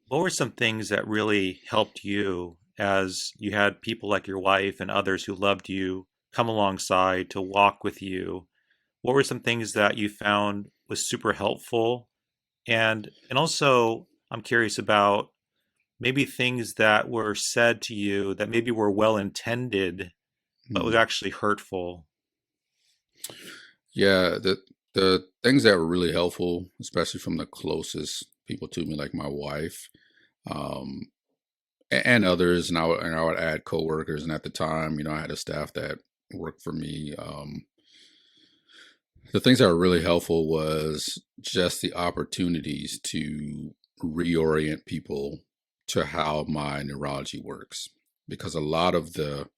What were some things that really helped you as you had people like your wife and others who loved you come alongside to walk with you? What were some things that you found was super helpful? And also I'm curious about maybe things that were said to you that maybe were well intended but was Hmm. actually hurtful. Yeah, the things that were really helpful, especially from the closest people to me, like my wife, um, and others, and I would add coworkers. And at the time, I had a staff that worked for me. The things that were really helpful was just the opportunities to reorient people to how my neurology works, because a lot of the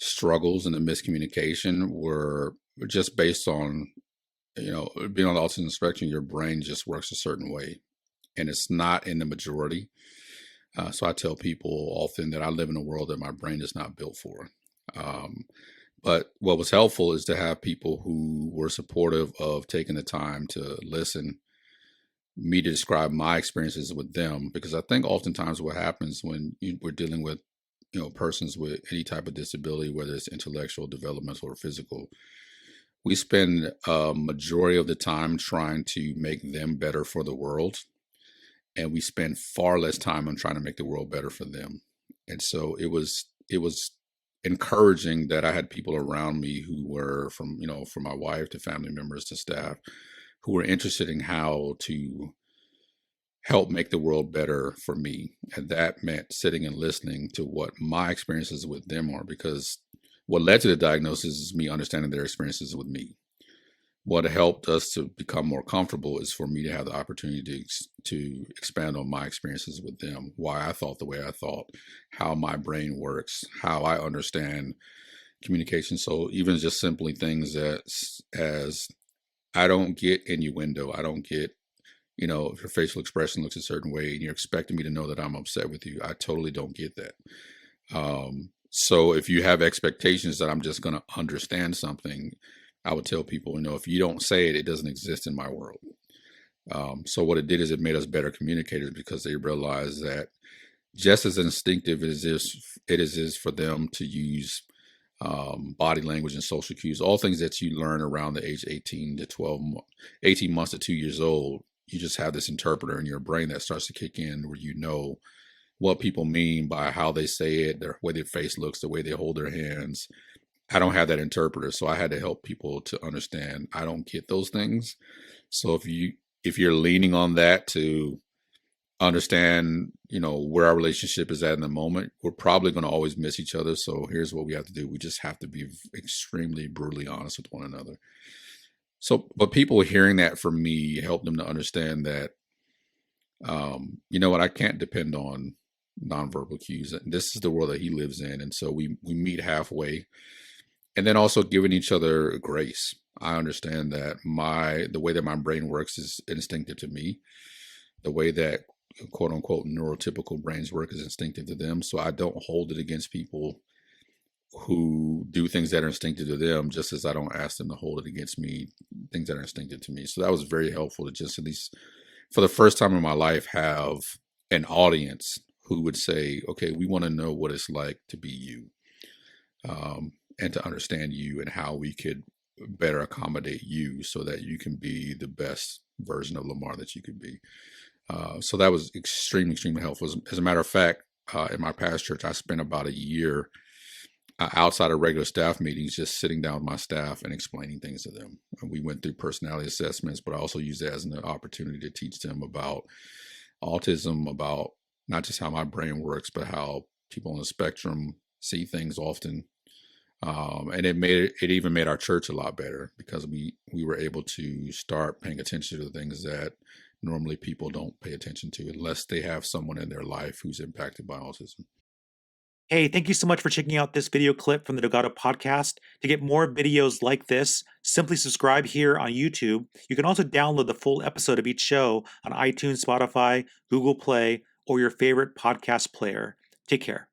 struggles and the miscommunication were just based on being on the autism spectrum. Your brain just works a certain way, and it's not in the majority. So I tell people often that I live in a world that my brain is not built for. Um, but what was helpful is to have people who were supportive of taking the time to listen, me to describe my experiences with them, because I think oftentimes what happens when we're dealing with persons with any type of disability, whether it's intellectual, developmental, or physical, we spend a majority of the time trying to make them better for the world, and we spend far less time on trying to make the world better for them. And so it was encouraging that I had people around me who were from my wife to family members to staff, who were interested in how to help make the world better for me. And that meant sitting and listening to what my experiences with them are, because what led to the diagnosis is me understanding their experiences with me. What helped us to become more comfortable is for me to have the opportunity to expand on my experiences with them, why I thought the way I thought, how my brain works, how I understand communication. So even just simply things as I don't get innuendo, I don't get, if your facial expression looks a certain way and you're expecting me to know that I'm upset with you, I totally don't get that. So if you have expectations that I'm just going to understand something, I would tell people, if you don't say it, it doesn't exist in my world. So what it did is it made us better communicators, because they realized that just as instinctive as it is for them to use body language and social cues, all things that you learn around the age 18 to 12, 18 months to 2 years old, you just have this interpreter in your brain that starts to kick in, where what people mean by how they say it, the way their face looks, the way they hold their hands. I don't have that interpreter, so I had to help people to understand I don't get those things. So if you're leaning on that to understand, where our relationship is at in the moment, we're probably going to always miss each other. So here's what we have to do. We just have to be extremely brutally honest with one another. So, but people hearing that from me helped them to understand that, what, I can't depend on nonverbal cues. And this is the world that he lives in. And so we meet halfway, and then also giving each other grace. I understand that the way that my brain works is instinctive to me. The way that quote unquote neurotypical brains work is instinctive to them. So I don't hold it against people who do things that are instinctive to them, just as I don't ask them to hold it against me, things that are instinctive to me. So that was very helpful to just, at least for the first time in my life, have an audience who would say, okay, we want to know what it's like to be you, and to understand you, and how we could better accommodate you so that you can be the best version of Lamar that you could be. So that was extremely, extremely helpful. As a matter of fact, in my past church, I spent about a year outside of regular staff meetings, just sitting down with my staff and explaining things to them. And we went through personality assessments, but I also used it as an opportunity to teach them about autism, about not just how my brain works, but how people on the spectrum see things often. And it even made our church a lot better, because we were able to start paying attention to the things that normally people don't pay attention to unless they have someone in their life who's impacted by autism. Hey, thank you so much for checking out this video clip from the Dogado podcast. To get more videos like this, simply subscribe here on YouTube. You can also download the full episode of each show on iTunes, Spotify, Google Play, or your favorite podcast player. Take care.